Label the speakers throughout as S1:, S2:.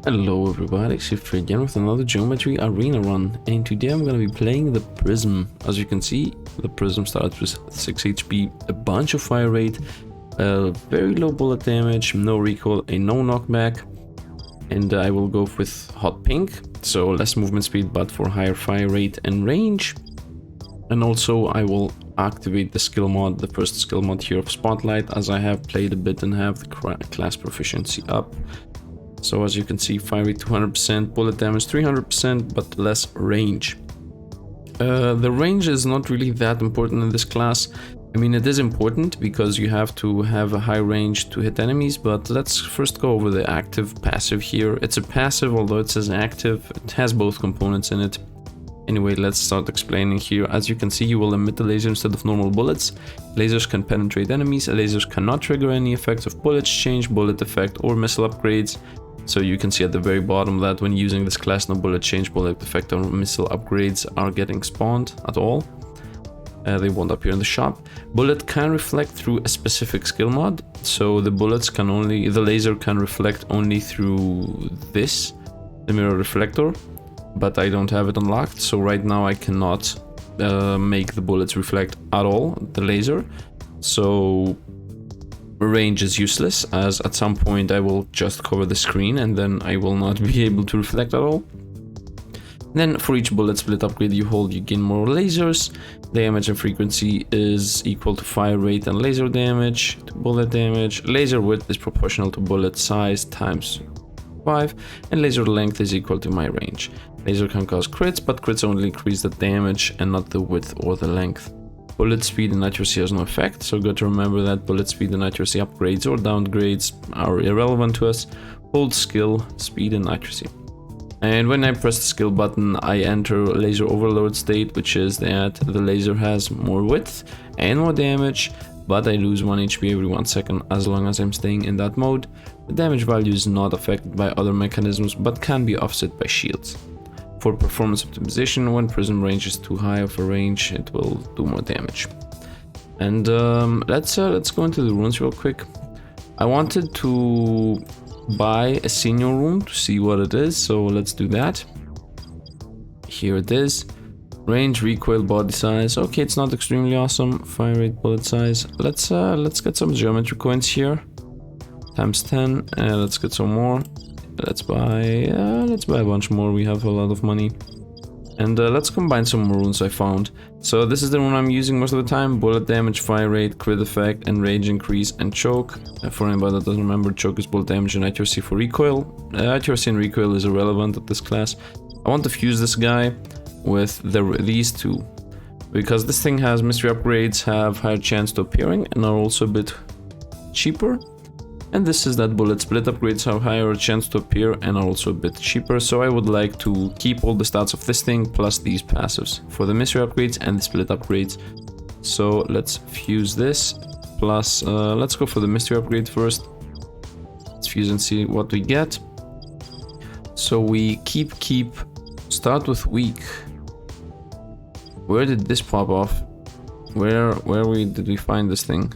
S1: Hello everybody, Sifd again with another geometry arena run, and today I'm gonna be playing the Prism. As you can see, the Prism starts with 6 HP, a bunch of fire rate, very low bullet damage, no recoil, and no knockback. And I will go with hot pink, so less movement speed but for higher fire rate and range. And also I will activate the skill mod, the first skill mod here of Spotlight, as I have played a bit and have the class proficiency up. So as you can see, fire rate 200%, bullet damage 300%, but less range. The range is not really that important in this class. I mean, it is important because you have to have a high range to hit enemies, but let's first go over the active passive here. It's a passive, although it says active, it has both components in it. Anyway, let's start explaining here. As you can see, you will emit a laser instead of normal bullets. Lasers can penetrate enemies. Lasers cannot trigger any effects of bullets, change, bullet effect, or missile upgrades. So you can see at the very bottom that when using this class, no bullet change, bullet effect, or missile upgrades are getting spawned at all. They won't appear in the shop. Bullet can reflect through a specific skill mod. So the laser can reflect only through this, the mirror reflector. But I don't have it unlocked, so right now I cannot make the bullets reflect at all, the laser. So range is useless, as at some point I will just cover the screen and then I will not be able to reflect at all. Then for each bullet split upgrade you hold, you gain more lasers. Damage and frequency is equal to fire rate and laser damage to bullet damage. Laser width is proportional to bullet size times 5, and laser length is equal to my range. Laser can cause crits, but crits only increase the damage and not the width or the length. Bullet speed and accuracy has no effect, so good to remember that bullet speed and accuracy upgrades or downgrades are irrelevant to us. Hold skill, speed and accuracy. And when I press the skill button, I enter laser overload state, which is that the laser has more width and more damage, but I lose 1 HP every 1 second as long as I'm staying in that mode. The damage value is not affected by other mechanisms, but can be offset by shields. For performance optimization, when Prism range is too high of a range, it will do more damage. And let's go into the runes real quick. I wanted to buy a senior rune to see what it is, so let's do that. Here it is. Range, recoil, body size. Okay, it's not extremely awesome. Fire rate, bullet size. Let's get some geometry coins here. Times 10. Let's get some more. Let's buy a bunch more. We have a lot of money. And let's combine some more runes I found. So this is the rune I'm using most of the time. Bullet damage, fire rate, crit effect, and range increase, and choke. For anybody that doesn't remember, choke is bullet damage and accuracy for recoil. Accuracy and recoil is irrelevant at this class. I want to fuse this guy with these two, because this thing has mystery upgrades, have higher chance to appearing, and are also a bit cheaper. And this is that bullet split upgrades have higher chance to appear and are also a bit cheaper. So I would like to keep all the stats of this thing plus these passives for the mystery upgrades and the split upgrades. So let's fuse this plus let's go for the mystery upgrade first. Let's fuse and see what we get. So we keep start with weak. Where did this pop off? Where did we find this thing?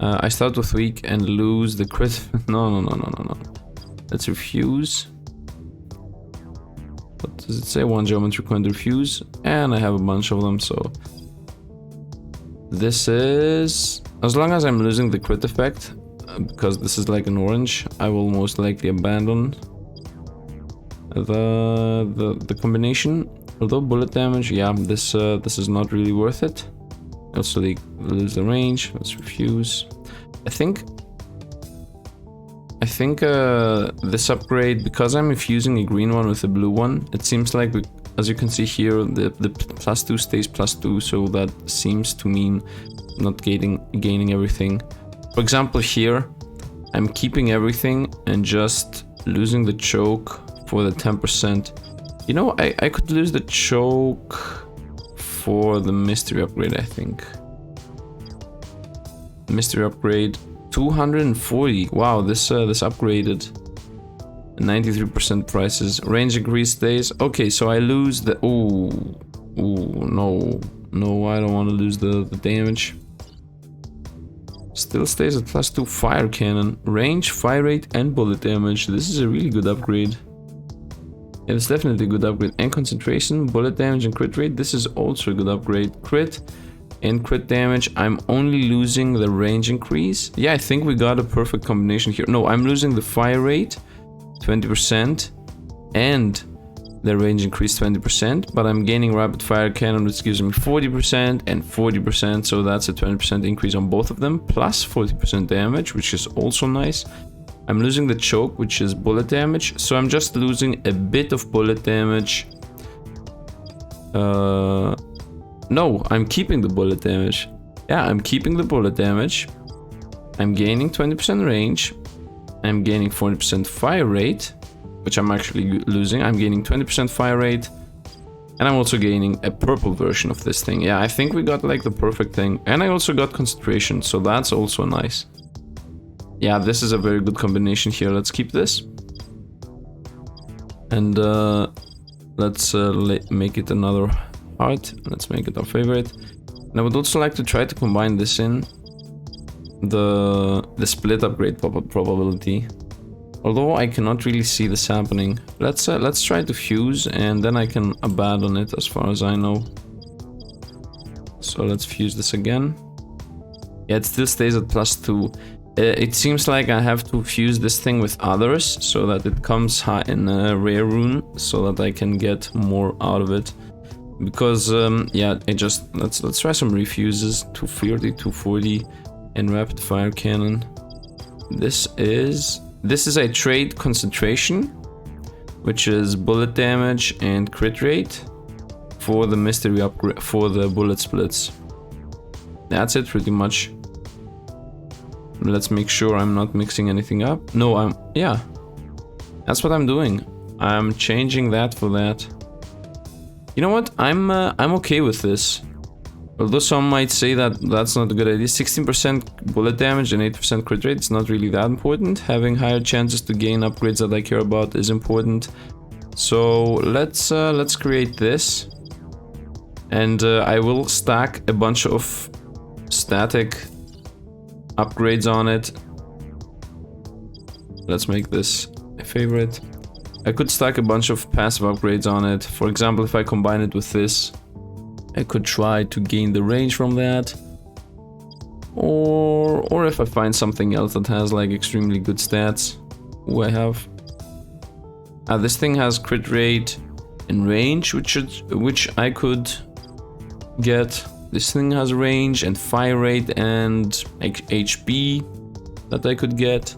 S1: I start with weak and lose the crit. No. Let's refuse. What does it say? 1 geometry coin to refuse. And I have a bunch of them, so this is, as long as I'm losing the crit effect, because this is like an orange, I will most likely abandon the combination. Although bullet damage, yeah, this is not really worth it. Also, they lose the range. Let's refuse. I think this upgrade, because I'm infusing a green one with a blue one, it seems like, as you can see here, the +2 stays +2, so that seems to mean not gaining everything. For example, here I'm keeping everything and just losing the choke for the 10%. You know, I could lose the choke for the mystery upgrade, I think. Mystery upgrade 240. Wow, this upgraded 93% prices. Range increase stays. Okay, so I lose the no, I don't want to lose the damage. still stays at +2 fire cannon. Range, fire rate, and bullet damage. This is a really good upgrade. Yeah, it's definitely a good upgrade. And concentration, bullet damage, and crit rate. This is also a good upgrade. Crit and crit damage. I'm only losing the range increase. Yeah, I think we got a perfect combination here. No, I'm losing the fire rate, 20%, and the range increase 20%, but I'm gaining rapid fire cannon, which gives me 40% and 40%, so that's a 20% increase on both of them, plus 40% damage, which is also nice. I'm losing the choke, which is bullet damage, so I'm just losing a bit of bullet damage. No, I'm keeping the bullet damage. Yeah, I'm keeping the bullet damage. I'm gaining 20% range. I'm gaining 40% fire rate, which I'm actually losing. I'm gaining 20% fire rate, and I'm also gaining a purple version of this thing. Yeah, I think we got like the perfect thing. And I also got concentration, so that's also nice. Yeah, this is a very good combination here. Let's keep this. And let's make it another heart. Let's make it our favorite. And I would also like to try to combine this in the split upgrade probability. Although I cannot really see this happening. Let's try to fuse, and then I can abandon it as far as I know. So let's fuse this again. Yeah, it still stays at +2. It seems like I have to fuse this thing with others so that it comes high in a rare rune, so that I can get more out of it. Because yeah, let's try some refuses. 230, 240, and rapid fire cannon. This is a trade concentration, which is bullet damage and crit rate for the mystery upgrade for the bullet splits. That's it pretty much. Let's make sure I'm not mixing anything up. No, yeah. That's what I'm doing. I'm changing that for that. You know what? I'm okay with this. Although some might say that that's not a good idea. 16% bullet damage and 8% crit rate is not really that important. Having higher chances to gain upgrades that I care about is important. So let's create this. And I will stack a bunch of static upgrades on it. Let's make this a favorite. I could stack a bunch of passive upgrades on it. For example, if I combine it with this, I could try to gain the range from that. Or if I find something else that has like extremely good stats. Ooh, I have. This thing has crit rate and range, which I could get. This thing has range and fire rate and HP that I could get.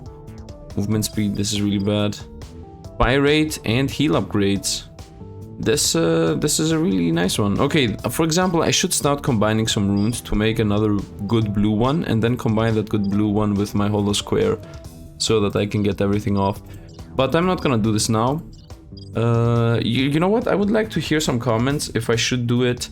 S1: Movement speed, this is really bad. Fire rate and heal upgrades. This is a really nice one. Okay, for example, I should start combining some runes to make another good blue one, and then combine that good blue one with my hollow square so that I can get everything off. But I'm not gonna do this now. You know what? I would like to hear some comments if I should do it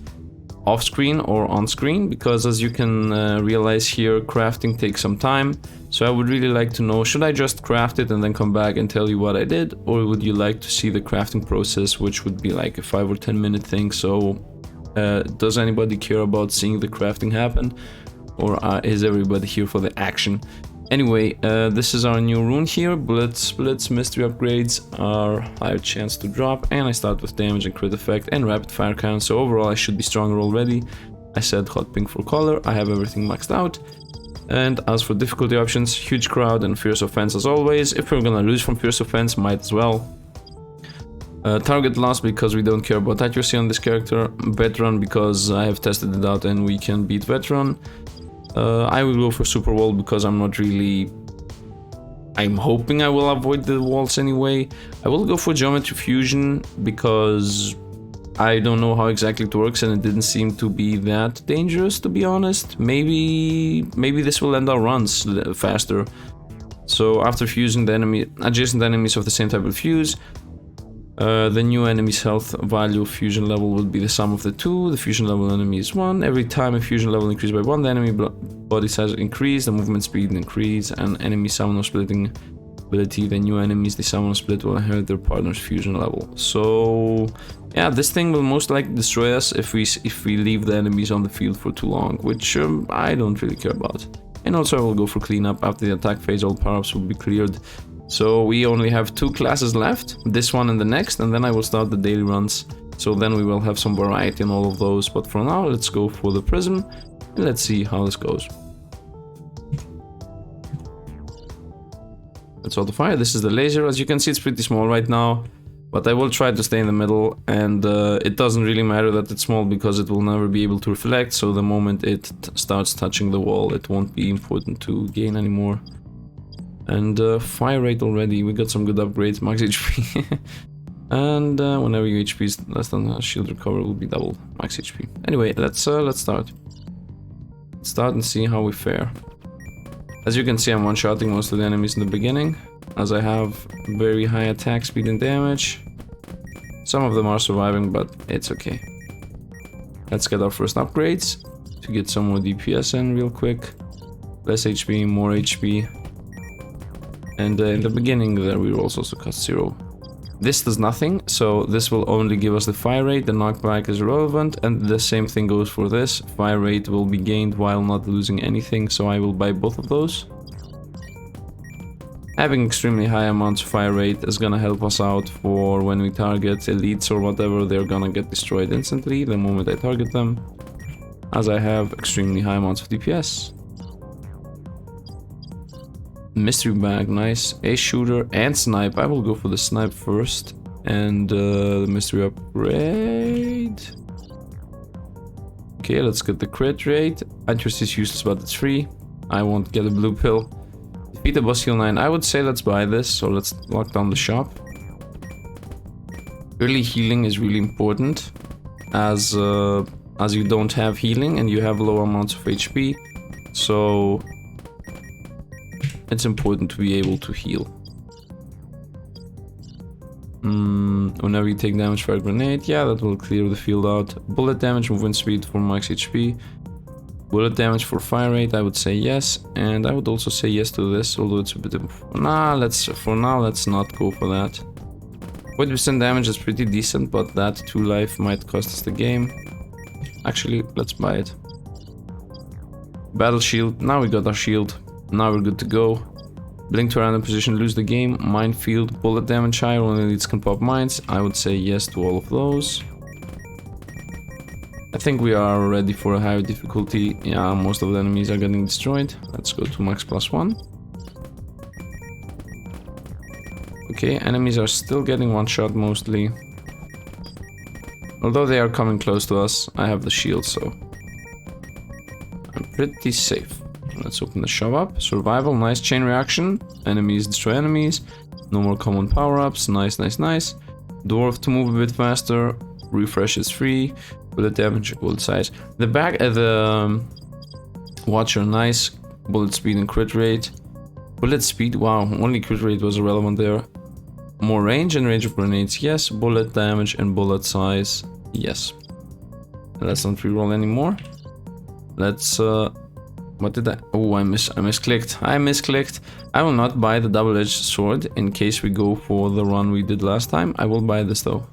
S1: off screen or on screen, because as you can realize here, crafting takes some time. So I would really like to know, should I just craft it and then come back and tell you what I did, or would you like to see the crafting process, which would be like a 5 or 10 minute thing? So does anybody care about seeing the crafting happen, or is everybody here for the action? Anyway, this is our new rune here. Bullet splits, mystery upgrades are higher chance to drop, and I start with damage and crit effect and rapid fire cannon, so overall I should be stronger already. I said hot pink for color, I have everything maxed out. And as for difficulty options, huge crowd and fierce offense as always. If we're gonna lose from fierce offense, might as well. Target loss because we don't care about accuracy on this character. Veteran because I have tested it out and we can beat veteran. I will go for super wall because I'm hoping I will avoid the walls anyway. I will go for geometry fusion because I don't know how exactly it works and it didn't seem to be that dangerous, to be honest. Maybe this will end our runs faster. So after fusing the adjacent enemies of the same type of fuse, the new enemy's health value fusion level will be the sum of the two. The fusion level enemy is 1. Every time a fusion level increases by 1, the enemy body size increase, the movement speed increase, and enemy summoner splitting ability. The new enemies the summoner split will inherit their partner's fusion level. So yeah, this thing will most likely destroy us if we leave the enemies on the field for too long, which I don't really care about. And also I will go for cleanup. After the attack phase, all power-ups will be cleared. So we only have 2 classes left, this one and the next, and then I will start the daily runs. So then we will have some variety in all of those, but for now let's go for the Prism and let's see how this goes. Let's auto fire. This is the laser. As you can see, it's pretty small right now, but I will try to stay in the middle, and it doesn't really matter that it's small because it will never be able to reflect, so the moment it starts touching the wall, it won't be important to gain anymore. And fire rate already, we got some good upgrades, max HP. And whenever your HP is less than shield recovery will be double max HP. Anyway, let's start. Let's start and see how we fare. As you can see, I'm one-shotting most of the enemies in the beginning, as I have very high attack speed and damage. Some of them are surviving, but it's okay. Let's get our first upgrades to get some more DPS in real quick. Less HP, more HP. And in the beginning there we will also cast Xieroeh. This does nothing, so this will only give us the fire rate, the knockback is irrelevant, and the same thing goes for this. Fire rate will be gained while not losing anything, so I will buy both of those. Having extremely high amounts of fire rate is gonna help us out for when we target elites or whatever, they're gonna get destroyed instantly the moment I target them, as I have extremely high amounts of DPS. Mystery bag, nice. Ace shooter and snipe. I will go for the snipe first, and the mystery upgrade. Okay, let's get the crit rate. Accuracy is useless, but it's free. I won't get a blue pill. Defeat the boss heal 9. I would say let's buy this, so let's lock down the shop. Early healing is really important, as you don't have healing and you have low amounts of HP, so it's important to be able to heal. Whenever you take damage for a grenade, yeah, that will clear the field out. Bullet damage, movement speed for max HP. Bullet damage for fire rate, I would say yes. And I would also say yes to this, although it's a bit of... for now, let's not go for that. 40% damage is pretty decent, but that 2 life might cost us the game. Actually, let's buy it. Battle shield, now we got our shield. Now we're good to go. Blink to random position, lose the game. Minefield, bullet damage higher, only elites can pop mines. I would say yes to all of those. I think we are ready for a higher difficulty. Yeah, most of the enemies are getting destroyed. Let's go to max +1. Okay, enemies are still getting one shot mostly. Although they are coming close to us, I have the shield, so I'm pretty safe. Let's open the shop up. Survival, nice. Chain reaction. Enemies destroy enemies. No more common power-ups. Nice, nice, nice. Dwarf to move a bit faster. Refresh is free. Bullet damage, bullet size. The Watcher, nice. Bullet speed and crit rate. Bullet speed, wow, only crit rate was irrelevant there. More range and range of grenades, yes. Bullet damage and bullet size, yes. Let's not reroll anymore. Let's what did I... Oh, I misclicked. I misclicked. I will not buy the double-edged sword in case we go for the run we did last time. I will buy this though.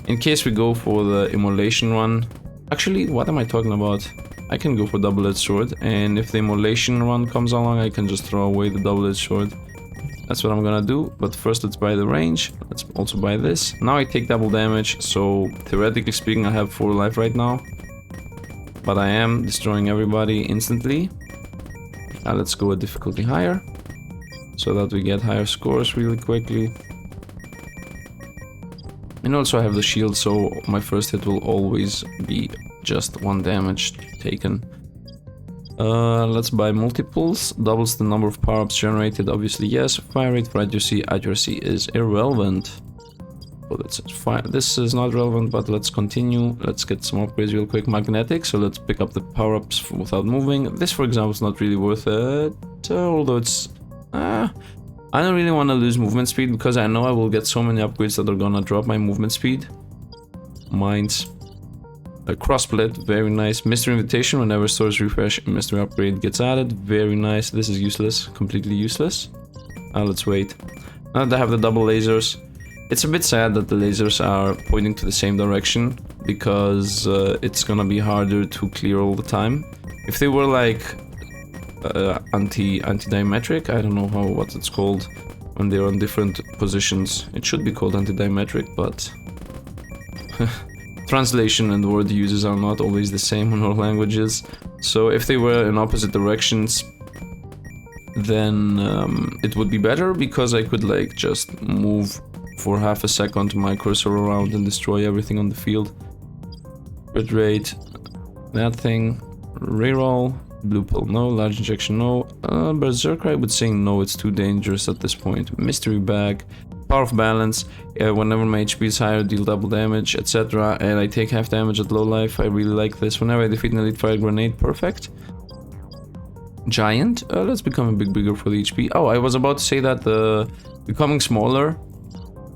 S1: In case we go for the immolation run. Actually, what am I talking about? I can go for double-edged sword, and if the immolation run comes along, I can just throw away the double-edged sword. That's what I'm gonna do, but first let's buy the range. Let's also buy this. Now I take double damage, so theoretically speaking I have 4 life right now. But I am destroying everybody instantly. Let's go a difficulty higher, so that we get higher scores really quickly. And also I have the shield, so my first hit will always be just 1 damage taken. Let's buy multiples. Doubles the number of power-ups generated, obviously yes. Fire rate for accuracy is irrelevant. This is not relevant, but let's continue. Let's get some upgrades real quick. Magnetic, so let's pick up the power-ups without moving. This, for example, is not really worth it, although it's... I don't really want to lose movement speed, because I know I will get so many upgrades that are gonna drop my movement speed. Mines. A cross split, very nice. Mystery invitation, whenever stores refresh, mystery upgrade gets added. Very nice. This is useless, completely useless. Let's wait. Now that I have the double lasers, it's a bit sad that the lasers are pointing to the same direction, because it's gonna be harder to clear all the time. If they were like anti-diametric. I don't know what it's called when they're on different positions. It should be called anti-diametric, but translation and word uses are not always the same in all languages. So if they were in opposite directions, then it would be better, because I could like just move for half a second my cursor around and destroy everything on the field. Crit rate, that thing, reroll, blue pill no, large injection no, berserker I would say no, it's too dangerous at this point. Mystery bag, power of balance, whenever my HP is higher deal double damage, etc. And I take half damage at low life. I really like this. Whenever I defeat an elite fire grenade, perfect. Giant, let's become a bit bigger for the HP. Oh, I was about to say that becoming smaller.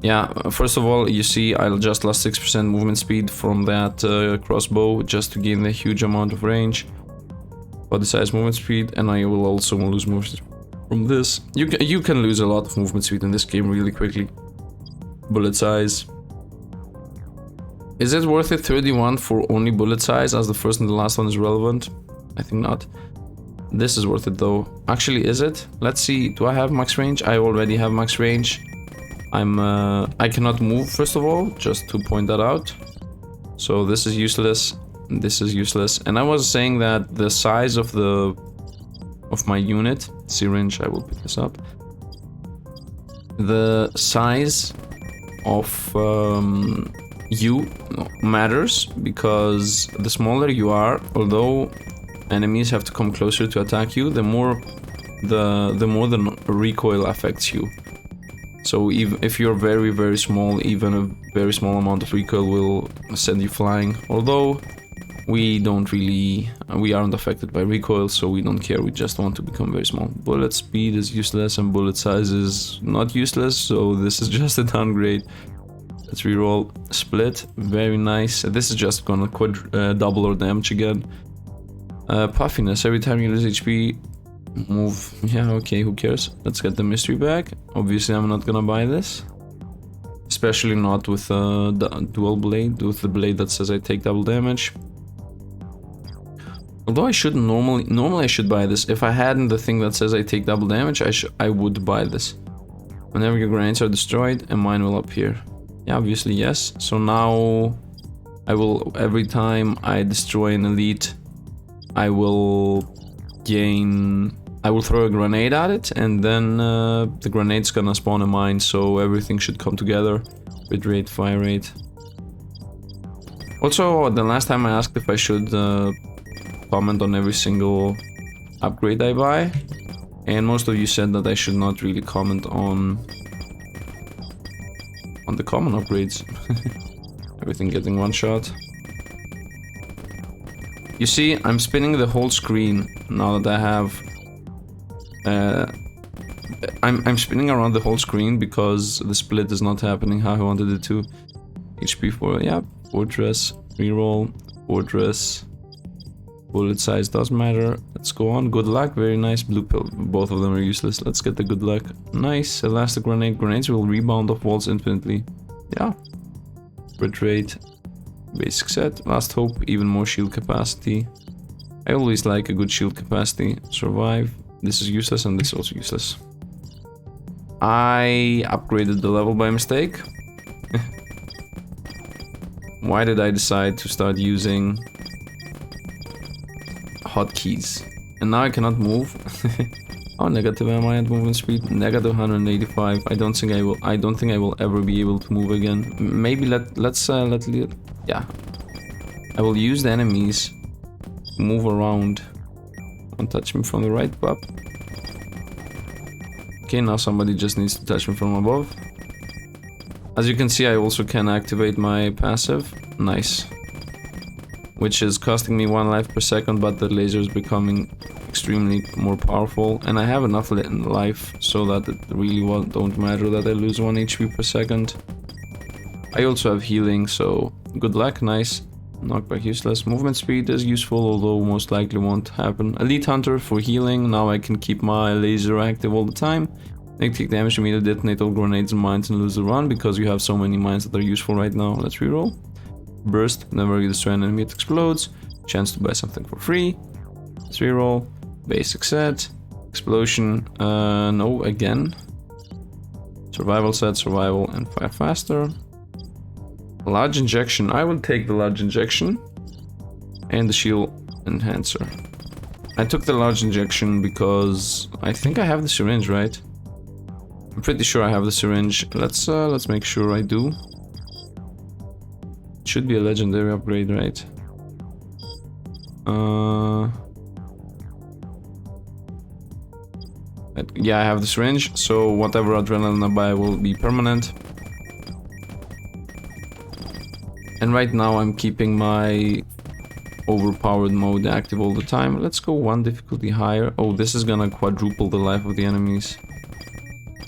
S1: Yeah, first of all, you see I just lost 6% movement speed from that crossbow just to gain a huge amount of range. Body size, movement speed, and I will also lose movement from this. You can lose a lot of movement speed in this game really quickly. Bullet size. Is it worth it 31 for only bullet size, as the first and the last one is relevant? I think not. This is worth it though. Actually, is it? Let's see. Do I have max range? I already have max range. I cannot move, first of all, just to point that out. So this is useless. This is useless. And I was saying that the size of my unit, syringe, I will pick this up. The size of you matters, because the smaller you are, although enemies have to come closer to attack you, the more the recoil affects you. So even if you're very, very small, even a very small amount of recoil will send you flying. Although we aren't affected by recoil, so we don't care, we just want to become very small. Bullet speed is useless and bullet size is not useless, so this is just a downgrade. Let's reroll. Split, very nice. This is just gonna double our damage again. Puffiness, every time you lose HP, move. Yeah, okay, who cares? Let's get the mystery bag. Obviously I'm not gonna buy this, especially not with the dual blade, with the blade that says I take double damage. Although I should normally I should buy this. If I hadn't the thing that says I take double damage, I would buy this. Whenever your grenades are destroyed, a mine will appear. Yeah, obviously yes. So now I will, every time I destroy an elite, I will throw a grenade at it, and then the grenade's gonna spawn a mine, so everything should come together. Bit rate, fire rate. Also, the last time I asked if I should comment on every single upgrade I buy, and most of you said that I should not really comment on the common upgrades. Everything getting one shot. You see, I'm spinning the whole screen now that I have... I'm spinning around the whole screen because the split is not happening how I wanted it to. HP 4, yeah, fortress, reroll, fortress. Bullet size does matter. Let's go on. Good luck, very nice. Blue pill, both of them are useless. Let's get the good luck. Nice, elastic grenade. Grenades will rebound off walls infinitely. Yeah. Crit rate. Basic set. Last hope, even more shield capacity. I always like a good shield capacity. Survive. This is useless and this is also useless. I upgraded the level by mistake. Why did I decide to start using hotkeys? And now I cannot move. Oh, negative am I at movement speed? Negative 185. I don't think I will ever be able to move again. Maybe yeah. I will use the enemies to move around. Don't touch me from the right, pup. Okay, now somebody just needs to touch me from above. As you can see, I also can activate my passive. Nice. Which is costing me 1 life per second, but the laser is becoming extremely more powerful. And I have enough life so that it really don't matter that I lose 1 HP per second. I also have healing, so good luck, nice. Knockback useless. Movement speed is useful, although most likely won't happen. Elite Hunter for healing. Now I can keep my laser active all the time. Take damage immediately, detonate all grenades and mines and lose the run, because you have so many mines that are useful right now. Let's reroll. Burst. Whenever you destroy an enemy, it explodes. Chance to buy something for free. Let's reroll. Basic set. Explosion. No, again. Survival set, survival, and fire faster. Large injection. I will take the large injection. And the shield enhancer. I took the large injection because I think I have the syringe, right? I'm pretty sure I have the syringe. Let's make sure I do. It should be a legendary upgrade, right? Yeah, I have the syringe, so whatever adrenaline I buy will be permanent. And right now I'm keeping my overpowered mode active all the time. Let's go one difficulty higher. Oh, this is gonna quadruple the life of the enemies.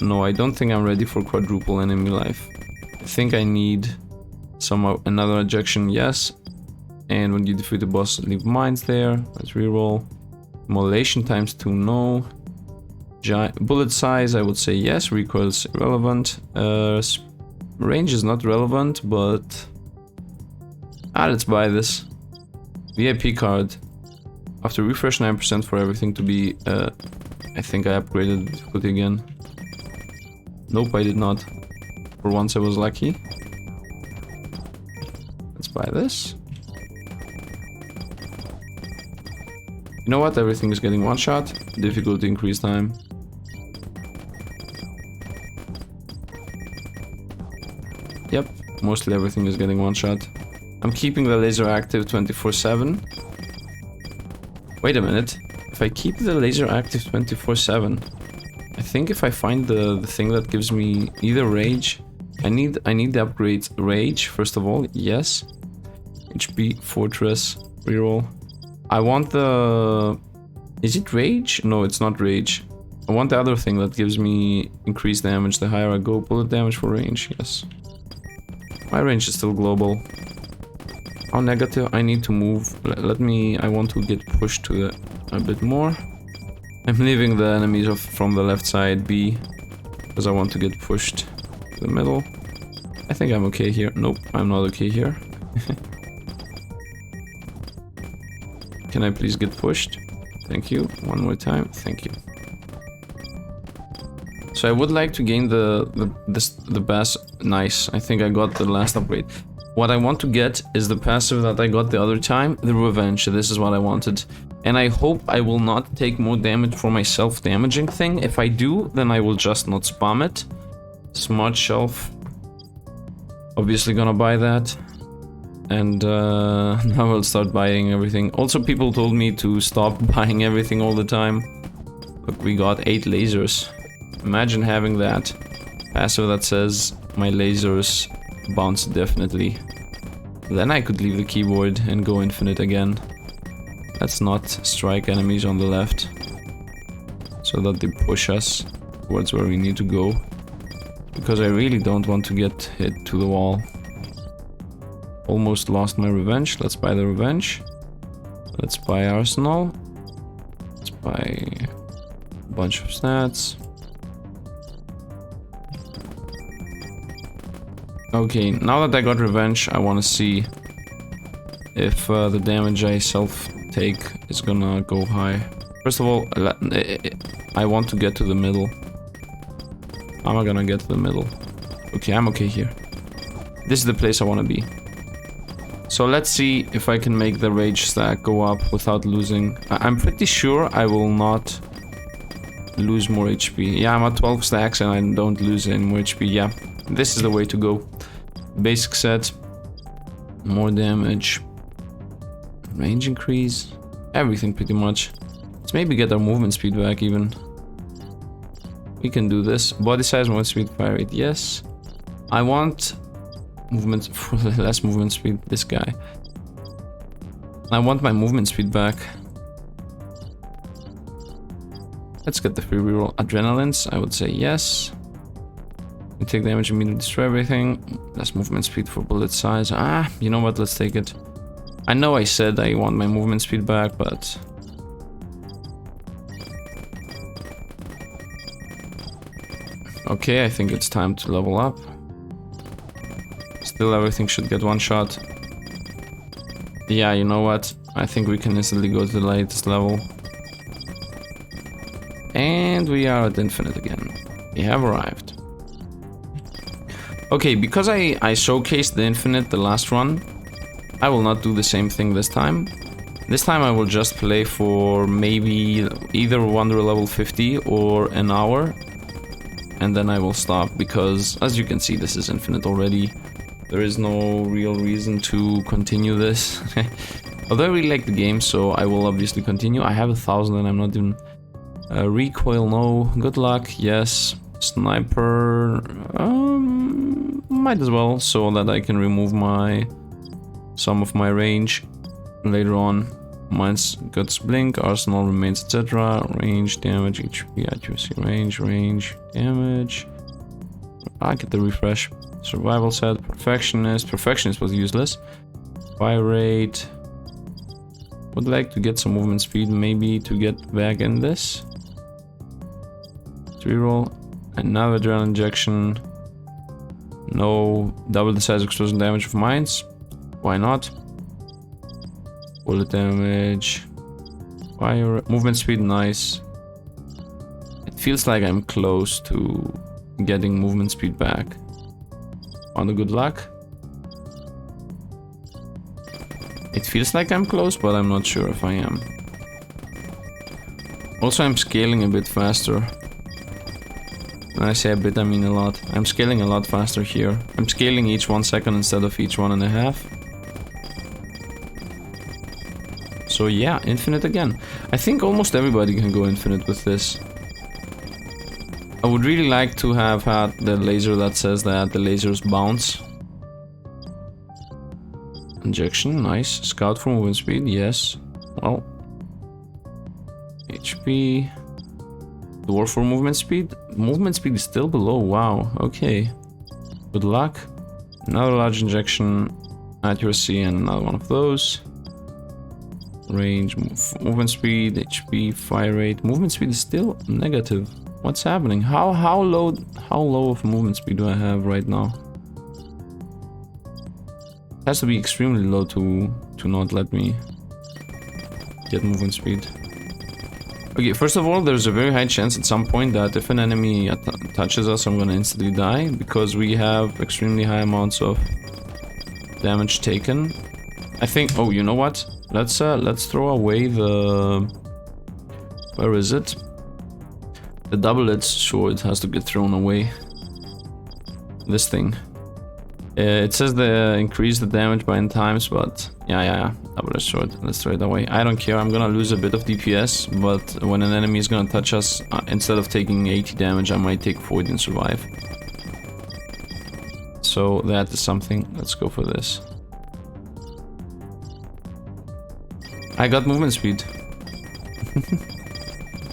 S1: No, I don't think I'm ready for quadruple enemy life. I think I need another ejection, yes. And when you defeat the boss, leave mines there. Let's reroll. Immolation times 2, no. Bullet size, I would say yes. Recoil is irrelevant. Range is not relevant, but... let's buy this. VIP card. After refresh 9% for everything to be... I think I upgraded the difficulty again. Nope, I did not. For once I was lucky. Let's buy this. You know what? Everything is getting one shot. Difficulty increase time. Yep, mostly everything is getting one shot. I'm keeping the laser active 24/7. Wait a minute. If I keep the laser active 24/7, I think if I find the thing that gives me either rage, I need the upgrade rage first of all. Yes. HP fortress reroll. I want the... Is it rage? No, it's not rage. I want the other thing that gives me increased damage the higher I go. Bullet damage for range, yes. My range is still global. How negative? I need to move. I want to get pushed to a bit more. I'm leaving the enemies from the left side be, because I want to get pushed to the middle. I think I'm okay here. Nope, I'm not okay here. Can I please get pushed? Thank you. One more time. Thank you. So I would like to gain the pass. Nice. I think I got the last upgrade. What I want to get is the passive that I got the other time, the revenge. This is what I wanted. And I hope I will not take more damage for my self-damaging thing. If I do, then I will just not spam it. Smart shelf. Obviously gonna buy that. And now I'll start buying everything. Also, people told me to stop buying everything all the time. Look, we got 8 lasers. Imagine having that passive that says my lasers bounce definitely. Then I could leave the keyboard and go infinite again. Let's not strike enemies on the left, so that they push us towards where we need to go. Because I really don't want to get hit to the wall. Almost lost my revenge. Let's buy the revenge. Let's buy arsenal. Let's buy a bunch of stats. Okay, now that I got revenge, I want to see if the damage I self-take is gonna go high. First of all, I want to get to the middle. How am I gonna get to the middle? Okay, I'm okay here. This is the place I want to be. So let's see if I can make the rage stack go up without losing. I'm pretty sure I will not lose more HP. Yeah, I'm at 12 stacks and I don't lose any more HP. Yeah, this is the way to go. Basic set, more damage, range increase, everything pretty much. Let's maybe get our movement speed back even. We can do this. Body size, movement speed, fire rate, yes. I want movement, less movement speed, this guy. I want my movement speed back. Let's get the free reroll. Adrenalines, I would say yes. You take damage immediately, destroy everything. Less movement speed for bullet size. You know what, let's take it. I know I said I want my movement speed back, but... Okay, I think it's time to level up. Still everything should get one shot. Yeah, you know what? I think we can instantly go to the latest level. And we are at infinite again. We have arrived. Okay, because I showcased the infinite the last run, I will not do the same thing this time. This time I will just play for maybe either Wonder level 50 or an hour. And then I will stop, because as you can see, this is infinite already. There is no real reason to continue this. Although I really like the game, so I will obviously continue. I have 1,000 and I'm not even... recoil, no. Good luck, yes. Sniper... might as well, so that I can remove some of my range later on. Mine's guts blink, arsenal remains, etc. Range, damage, HP, accuracy, range, damage. I get the refresh. Survival set, perfectionist. Perfectionist was useless. Fire rate. Would like to get some movement speed, maybe to get back in this. Reroll. Another adrenaline injection. No. Double the size explosion damage of mines. Why not? Bullet damage. Fire. Movement speed, nice. It feels like I'm close to getting movement speed back. On the good luck. It feels like I'm close, but I'm not sure if I am. Also, I'm scaling a bit faster. When I say a bit, I mean a lot. I'm scaling a lot faster here. I'm scaling each 1 second instead of each 1.5. So yeah, infinite again. I think almost everybody can go infinite with this. I would really like to have had the laser that says that the lasers bounce. Injection, nice. Scout for movement speed, yes. Well. HP. Dwarf for movement speed. Movement speed is still below, wow, okay. Good luck. Another large injection. Accuracy and another one of those. Range, movement speed, HP, fire rate. Movement speed is still negative. What's happening? How low of movement speed do I have right now? It has to be extremely low to not let me get movement speed. Okay, first of all, there's a very high chance at some point that if an enemy touches us, I'm gonna instantly die, because we have extremely high amounts of damage taken. I think, oh, you know what? Let's throw away the... Where is it? The double-edged sword has to get thrown away. This thing. It says the increase the damage by n times, but yeah. Double-edged sword. Let's throw it away. I don't care. I'm gonna lose a bit of DPS, but when an enemy is gonna touch us, instead of taking 80 damage, I might take 40 and survive. So that is something. Let's go for this. I got movement speed.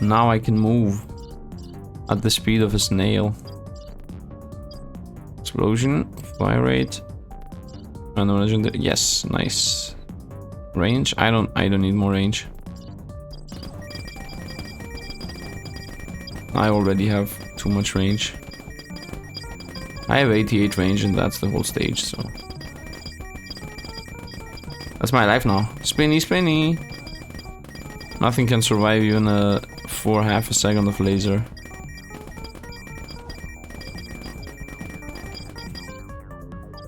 S1: Now I can move at the speed of a snail. Explosion, fire rate, and legendary. Yes, nice. Range. I don't need more range. I already have too much range. I have 88 range, and that's the whole stage. So that's my life now. Spinny, spinny. Nothing can survive even for half a second of laser.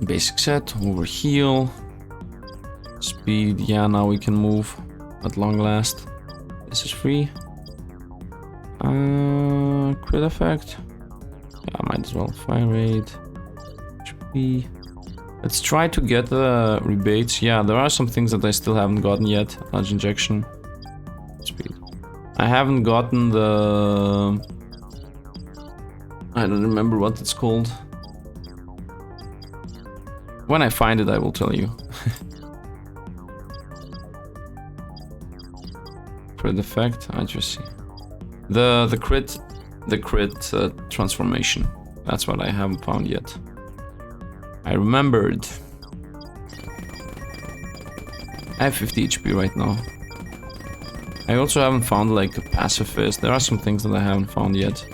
S1: Basic set, over heal. Speed, yeah, now we can move at long last. This is free. Crit effect. Yeah, might as well. Fire rate. HP. Let's try to get the rebates. Yeah, there are some things that I still haven't gotten yet. Large injection. Speed. I haven't gotten the... I don't remember what it's called. When I find it, I will tell you. Crit effect, accuracy. The crit transformation. That's what I haven't found yet. I remembered. I have 50 HP right now. I also haven't found like a pacifist. There are some things that I haven't found yet.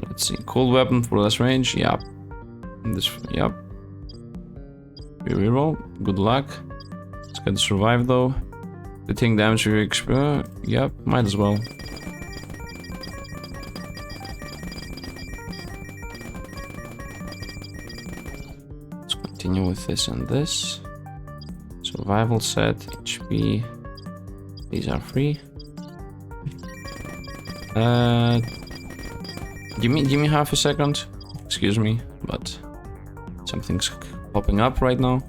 S1: Let's see. Cold weapon for less range. Yep. This. Yep. We reroll. Good luck. Let's get to survive though. The thing damage your XP. Yep, might as well. Let's continue with this and this. Survival set, HP. These are free. Give me half a second. Excuse me, but something's popping up right now.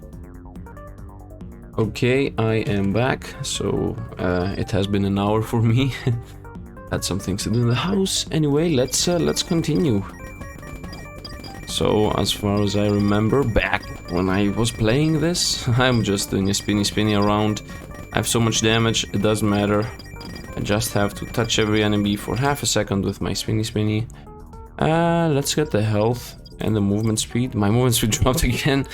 S1: Okay, I am back. So it has been an hour for me. Had some things to do in the house. Anyway, let's continue. So as far as I remember, back when I was playing this, I'm just doing a spinny around. I have so much damage, it doesn't matter. I just have to touch every enemy for half a second with my spinny. Let's get the health and the movement speed. My movement speed dropped again.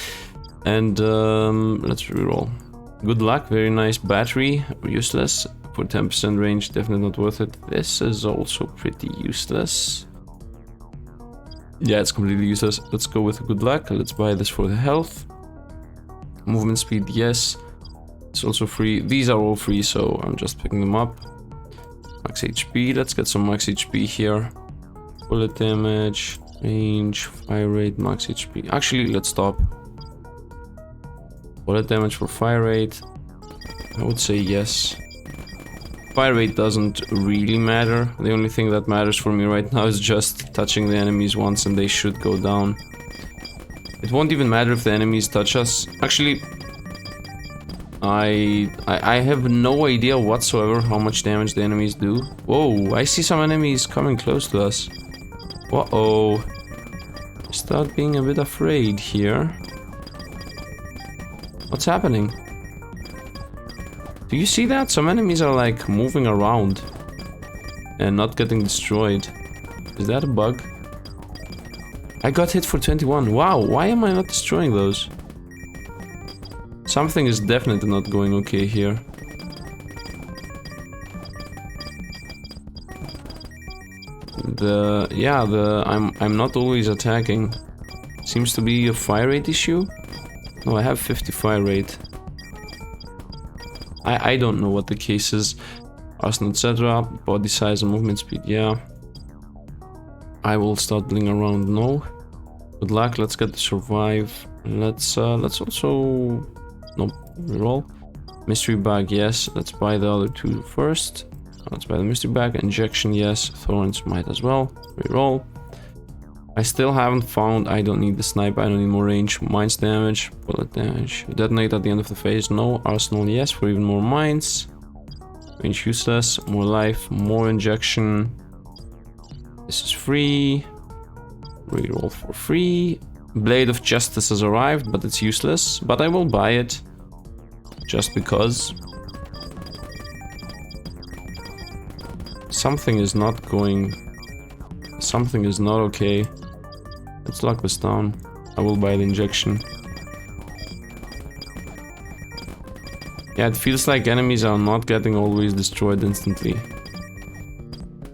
S1: And let's reroll. Good luck, very nice battery, useless. For 10% range, definitely not worth it. This is also pretty useless. Yeah, it's completely useless. Let's go with good luck. Let's buy this for the health. Movement speed, yes. It's also free. These are all free, so I'm just picking them up. Max HP, let's get some max HP here. Bullet damage, range, fire rate, max HP. Actually, let's stop. Bullet damage for fire rate. I would say yes. Fire rate doesn't really matter. The only thing that matters for me right now is just touching the enemies once and they should go down. It won't even matter if the enemies touch us. Actually, I have no idea whatsoever how much damage the enemies do. Whoa, I see some enemies coming close to us. Uh-oh. Start being a bit afraid here. What's happening? Do you see that? Some enemies are like moving around and not getting destroyed. Is that a bug? I got hit for 21. Wow, why am I not destroying those? Something is definitely not going okay here. I'm not always attacking. Seems to be a fire rate issue. No, I have 50 fire rate. I don't know what the case is. Arsenal, etc. Body size and movement speed, yeah. I will start bling around, no. Good luck, let's get to survive. Let's also... Nope, reroll. Mystery bag, yes. Let's buy the other two first. Let's buy the mystery bag. Injection, yes. Thorns, might as well. Reroll. I still haven't found... I don't need the sniper, I don't need more range. Mines damage, bullet damage. Detonate at the end of the phase, no. Arsenal, yes, for even more mines. Range useless, more life, more injection. This is free. Reroll for free. Blade of Justice has arrived, but it's useless. But I will buy it. Just because. Something is not going... Something is not okay. Let's lock this down. I will buy the injection. Yeah, it feels like enemies are not getting always destroyed instantly.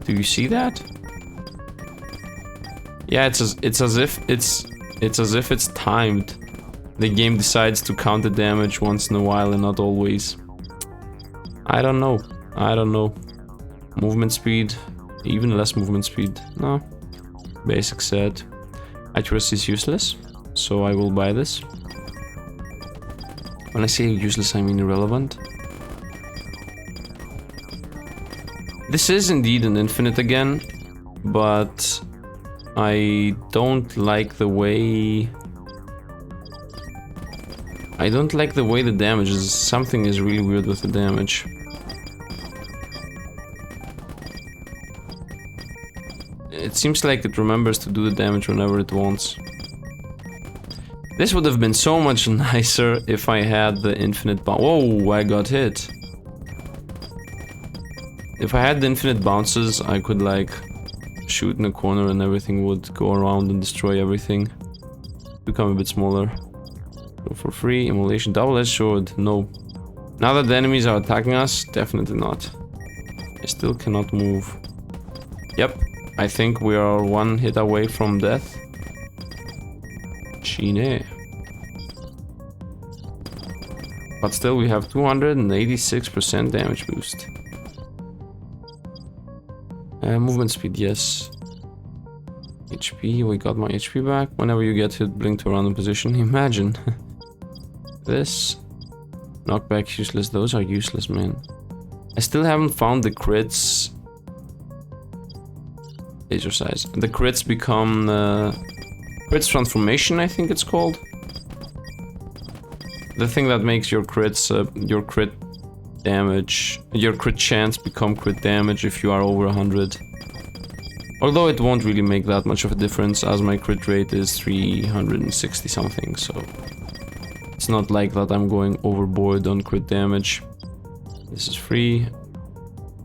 S1: Do you see that? Yeah, it's as if it's timed. The game decides to count the damage once in a while and not always. I don't know. Movement speed, even less movement speed. No. Basic set. Accuracy is useless, so I will buy this. When I say useless, I mean irrelevant. This is indeed an infinite again, but I don't like the way... the damage is. Something is really weird with the damage. It seems like it remembers to do the damage whenever it wants. This would have been so much nicer if I had the infinite bounce. Whoa, I got hit. If I had the infinite bounces, I could like shoot in a corner and everything would go around and destroy everything. Become a bit smaller. Go for free. Immolation, double-edged sword. No. Now that the enemies are attacking us, definitely not. I still cannot move. Yep. I think we are one hit away from death. Chine. But still, we have 286% damage boost. Movement speed, yes. HP, we got my HP back. Whenever you get hit, blink to a random position. Imagine. This. Knockback useless. Those are useless, man. I still haven't found the crits. Laser size. The crits become... crits transformation, I think it's called. The thing that makes your crits, your crit damage, your crit chance become crit damage if you are over 100. Although it won't really make that much of a difference, as my crit rate is 360 something, so... It's not like that I'm going overboard on crit damage. This is free.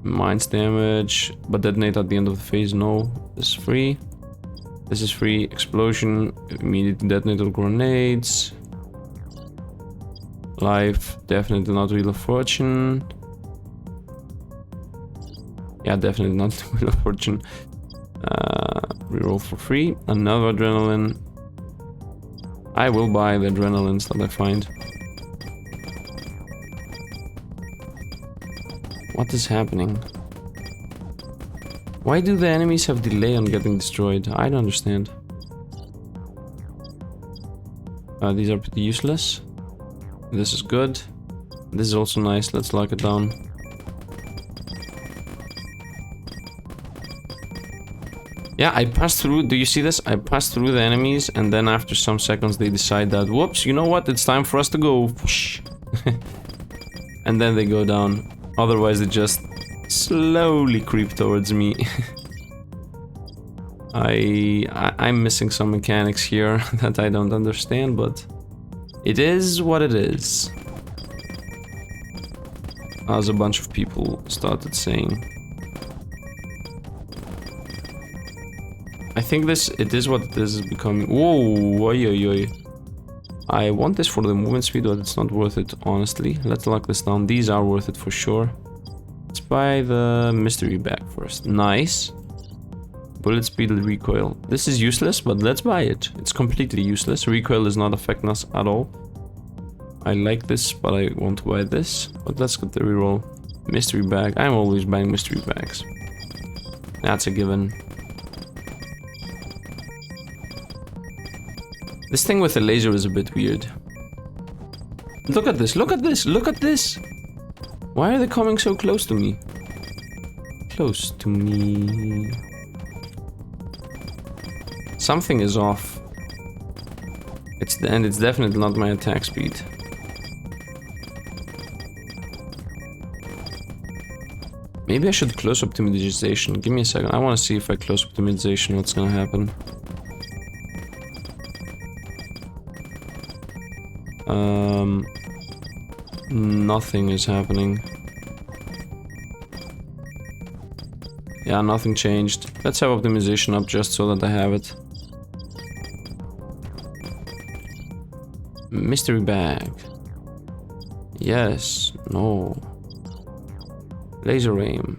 S1: Mines damage, but detonate at the end of the phase, no. This is free. This is free. Explosion, immediate detonator grenades. Life, definitely not Wheel of Fortune. Yeah, definitely not Wheel of Fortune. Reroll for free. Another adrenaline. I will buy the adrenalines that I find. What is happening? Why do the enemies have delay on getting destroyed? I don't understand. These are pretty useless. This is good. This is also nice. Let's lock it down. Yeah, I passed through. Do you see this? I passed through the enemies, and then after some seconds they decide that, whoops, you know what? It's time for us to go. And then they go down. Otherwise, they just slowly creep towards me. I'm missing some mechanics here that I don't understand, but it is what it is. As a bunch of people started saying. I think it is what it is becoming. Whoa, oi, oi, oi. I want this for the movement speed, but it's not worth it, honestly. Let's lock this down. These are worth it for sure. Let's buy the mystery bag first. Nice. Bullet speed and recoil. This is useless, but let's buy it. It's completely useless. Recoil is not affecting us at all. I like this, but I want to buy this. But let's get the reroll. Mystery bag. I'm always buying mystery bags. That's a given. This thing with the laser is a bit weird. Look at this, look at this, look at this! Why are they coming so close to me? Close to me... Something is off. It's definitely not my attack speed. Maybe I should close optimization. Give me a second. I want to see if I close optimization, what's gonna happen. Nothing is happening. Yeah, nothing changed. Let's have optimization up just so that I have it. Mystery bag. Yes. No. Laser aim.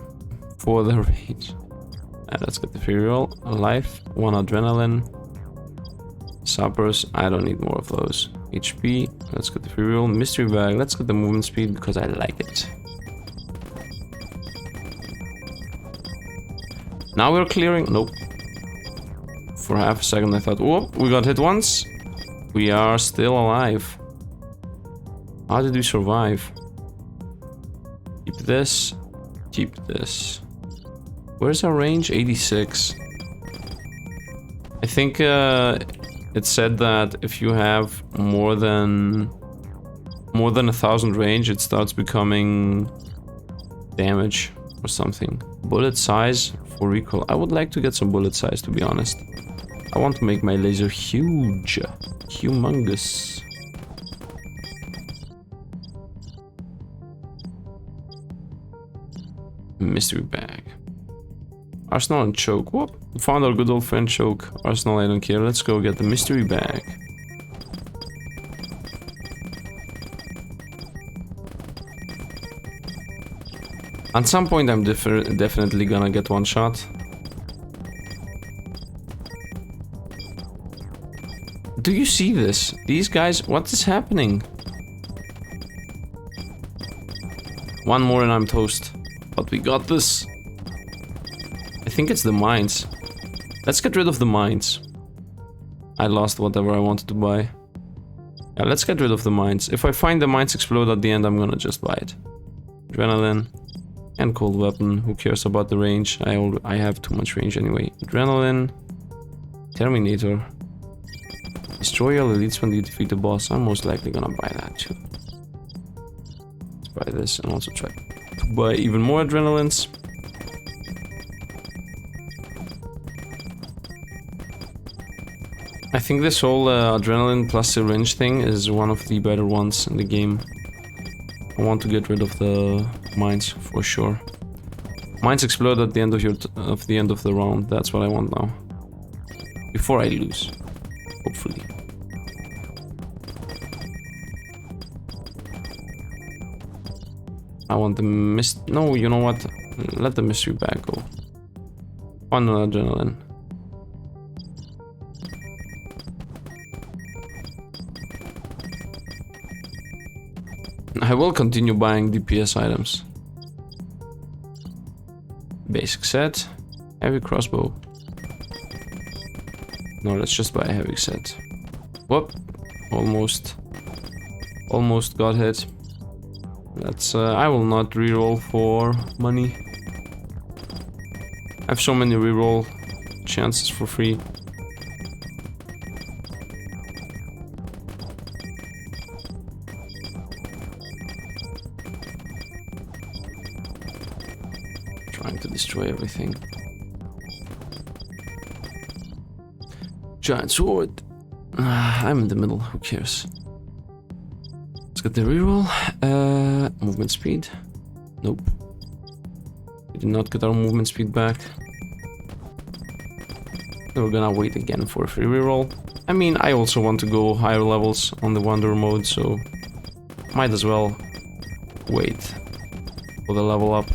S1: For the range. Let's get the free roll. A life. 1 adrenaline. Suppers. I don't need more of those. HP. Let's get the free roll. Mystery bag. Let's get the movement speed because I like it. Now we're clearing. Nope. For half a second I thought, whoop, we got hit once. We are still alive. How did we survive? Keep this. Keep this. Where's our range? 86. I think it said that if you have more than 1,000 range, it starts becoming damage or something. Bullet size for recoil. I would like to get some bullet size, to be honest. I want to make my laser huge. Humongous. Mystery bag. Arsenal and choke. Whoop. Found our good old friend choke. Arsenal, I don't care. Let's go get the mystery bag. At some point I'm definitely gonna get one shot. Do you see this? These guys, what is happening? One more and I'm toast. But we got this. I think it's the mines. Let's get rid of the mines. I lost whatever I wanted to buy. Yeah, let's get rid of the mines. If I find the mines explode at the end, I'm gonna just buy it. Adrenaline and cold weapon. Who cares about the range? I have too much range anyway. Adrenaline. Terminator. Destroy all elites when you defeat the boss. I'm most likely gonna buy that too. Let's buy this and also try to buy even more adrenalines. I think this whole adrenaline plus syringe thing is one of the better ones in the game. I want to get rid of the mines for sure. Mines explode at the end of the round. That's what I want now. Before I lose, hopefully. I want the mist. No, you know what? Let the mystery bag go. One adrenaline. I will continue buying DPS items. Basic set. Heavy crossbow. No, let's just buy a heavy set. Whoop. Almost got hit. Let's, I will not reroll for money. I have so many reroll chances for free. Trying to destroy everything. Giant sword. I'm in the middle, who cares? Let's get the reroll. Movement speed. Nope. We did not get our movement speed back. We're gonna wait again for a free reroll. I mean, I also want to go higher levels on the Wanderer mode, so might as well wait for the level up.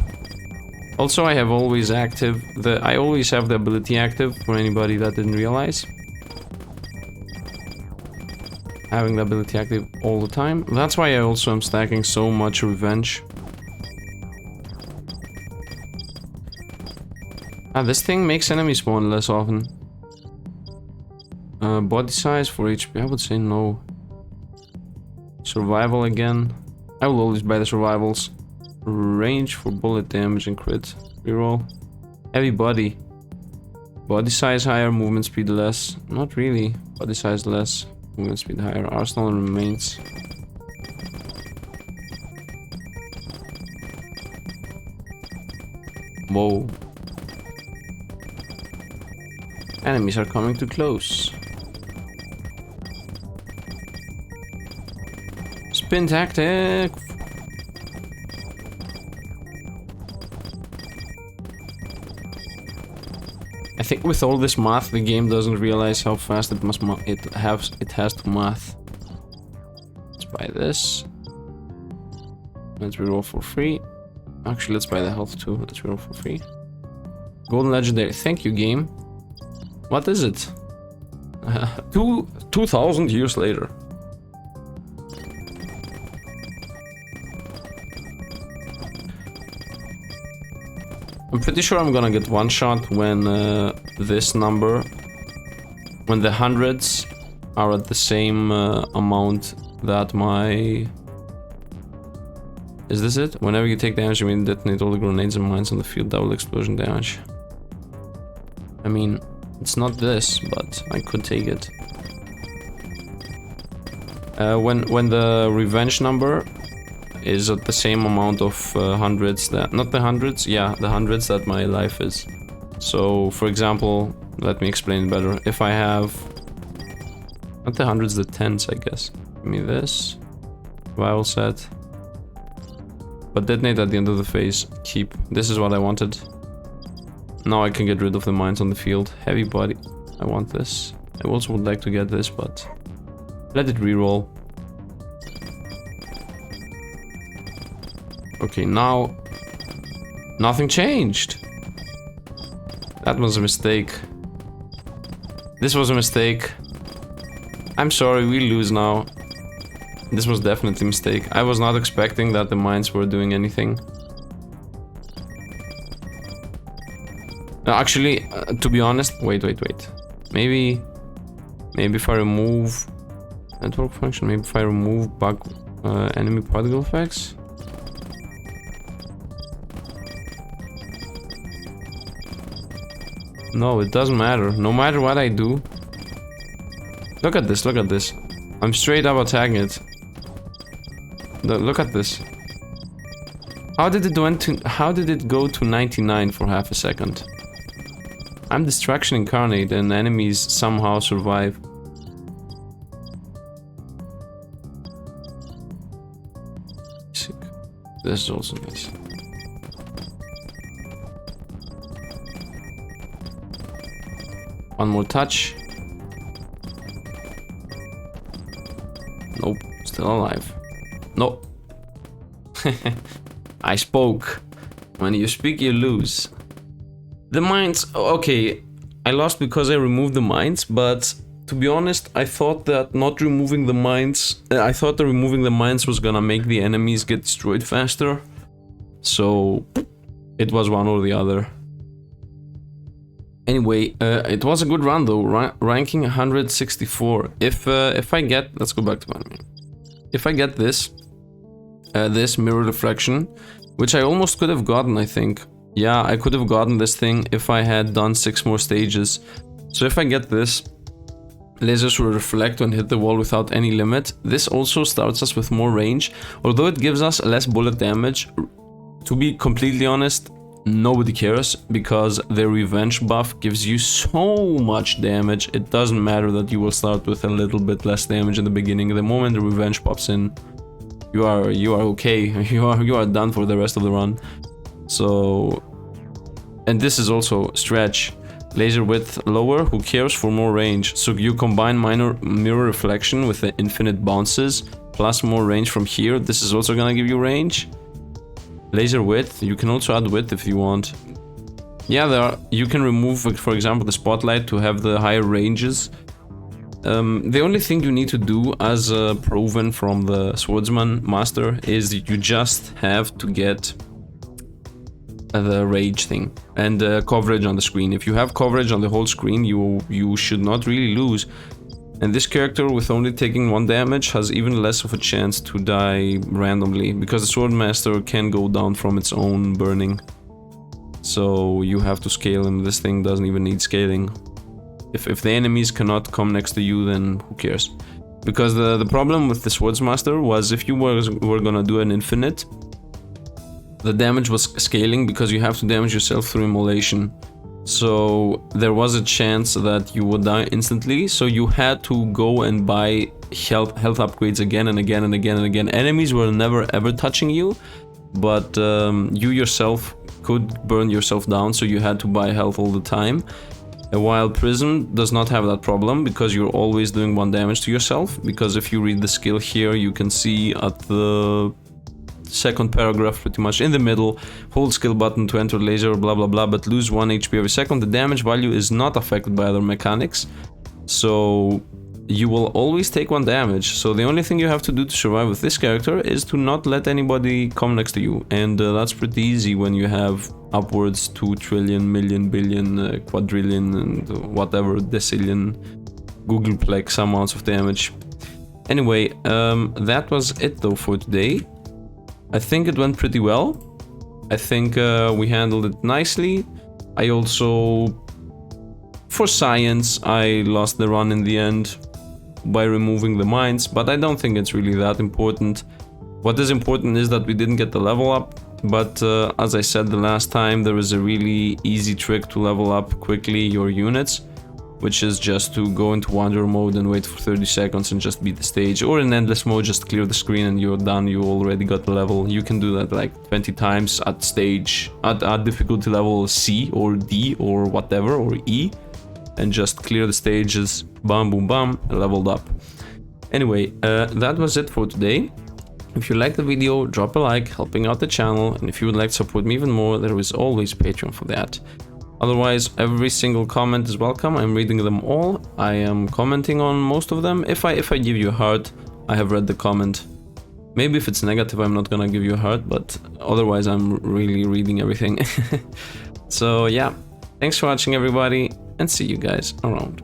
S1: Also, I have always active I always have the ability active for anybody that didn't realize. Having the ability active all the time. That's why I also am stacking so much revenge. This thing makes enemies spawn less often. Body size for HP, I would say no. Survival again. I will always buy the survivals. Range for bullet damage and crit. Reroll. Heavy body. Body size higher, movement speed less. Not really. Body size less. Movement speed higher. Arsenal remains. Whoa. Enemies are coming too close. Spin tactic. I think with all this math, the game doesn't realize how fast it has to math. Let's buy this. Let's reroll for free. Actually, let's buy the health too. Let's reroll for free. Golden legendary. Thank you, game. What is it? 2,000 years later. I'm pretty sure I'm gonna get one shot when this number, when the hundreds are at the same amount that my... Is this it? Whenever you take damage, you may detonate all the grenades and mines on the field, double explosion damage. I mean, it's not this, but I could take it. When the revenge number is at the same amount of hundreds that... Not the hundreds, yeah, the hundreds that my life is. So, for example, let me explain it better. If I have... Not the hundreds, the tens, I guess. Give me this. Survival set. But detonate at the end of the phase. Keep. This is what I wanted. Now I can get rid of the mines on the field. Heavy body. I want this. I also would like to get this, but... Let it reroll. Okay, now... Nothing changed! That was a mistake. This was a mistake. I'm sorry, we lose now. This was definitely a mistake. I was not expecting that the mines were doing anything. Actually, to be honest, wait. Maybe if I remove network function, maybe if I remove bug enemy particle effects. No, it doesn't matter. No matter what I do. Look at this, look at this. I'm straight up attacking it. Look at this. How did it go to 99 for half a second? I'm distraction incarnate and enemies somehow survive. Sick. This is also nice. One more touch. Nope, still alive. No. I spoke. When you speak, you lose. The mines, okay, I lost because I removed the mines, but to be honest, I thought that not removing the mines, I thought that removing the mines was gonna make the enemies get destroyed faster. So, it was one or the other. Anyway, it was a good run though, ranking 164. If I get, let's go back to enemy. If I get this mirror reflection, which I almost could have gotten, I think. Yeah, I could have gotten this thing if I had done 6 more stages. So if I get this, lasers will reflect and hit the wall without any limit. This also starts us with more range, although it gives us less bullet damage. To be completely honest, nobody cares, because the revenge buff gives you so much damage. It doesn't matter that you will start with a little bit less damage in the beginning. The moment the revenge pops in, you are okay. You are done for the rest of the run. So, and this is also stretch. Laser width lower, who cares, for more range. So you combine minor mirror reflection with the infinite bounces plus more range from here. This is also gonna give you range. Laser width, you can also add width if you want. Yeah, you can remove, for example, the spotlight to have the higher ranges. The only thing you need to do, as proven from the swordsman master, is you just have to get the rage thing and coverage on the screen. If you have coverage on the whole screen, you should not really lose. And this character, with only taking 1 damage, has even less of a chance to die randomly, because the swordmaster can go down from its own burning. So you have to scale him. This thing doesn't even need scaling. If the enemies cannot come next to you, then who cares? Because the problem with the swordsmaster was, if you were gonna do an infinite, the damage was scaling because you have to damage yourself through immolation. So there was a chance that you would die instantly, so you had to go and buy health upgrades again and again and again and again. Enemies were never ever touching you, but you yourself could burn yourself down, so you had to buy health all the time. While Prism does not have that problem, because you're always doing 1 damage to yourself. Because if you read the skill here, you can see at the second paragraph, pretty much in the middle, hold skill button to enter laser, blah blah blah, but lose 1 HP every second. The damage value is not affected by other mechanics, so you will always take 1 damage. So the only thing you have to do to survive with this character is to not let anybody come next to you, and that's pretty easy when you have upwards 2 trillion, million, billion, quadrillion, and whatever decillion googleplex amounts of damage. Anyway, that was it though for today. I think it went pretty well. I think we handled it nicely. I also, for science, I lost the run in the end by removing the mines, but I don't think it's really that important. What is important is that we didn't get the level up, but as I said the last time, there is a really easy trick to level up quickly your units, which is just to go into wanderer mode and wait for 30 seconds and just beat the stage, or in endless mode, just clear the screen and you're done. You already got the level. You can do that like 20 times at stage, at difficulty level C or D or whatever, or E, and just clear the stages, bam boom bam, leveled up. Anyway, that was it for today. If you liked the video, drop a like, helping out the channel, and if you would like to support me even more, there is always Patreon for that. Otherwise, every single comment is welcome. I'm reading them all. I am commenting on most of them. If I give you a heart, I have read the comment. Maybe if it's negative, I'm not gonna give you a heart, but otherwise I'm really reading everything. So yeah, thanks for watching everybody, and see you guys around.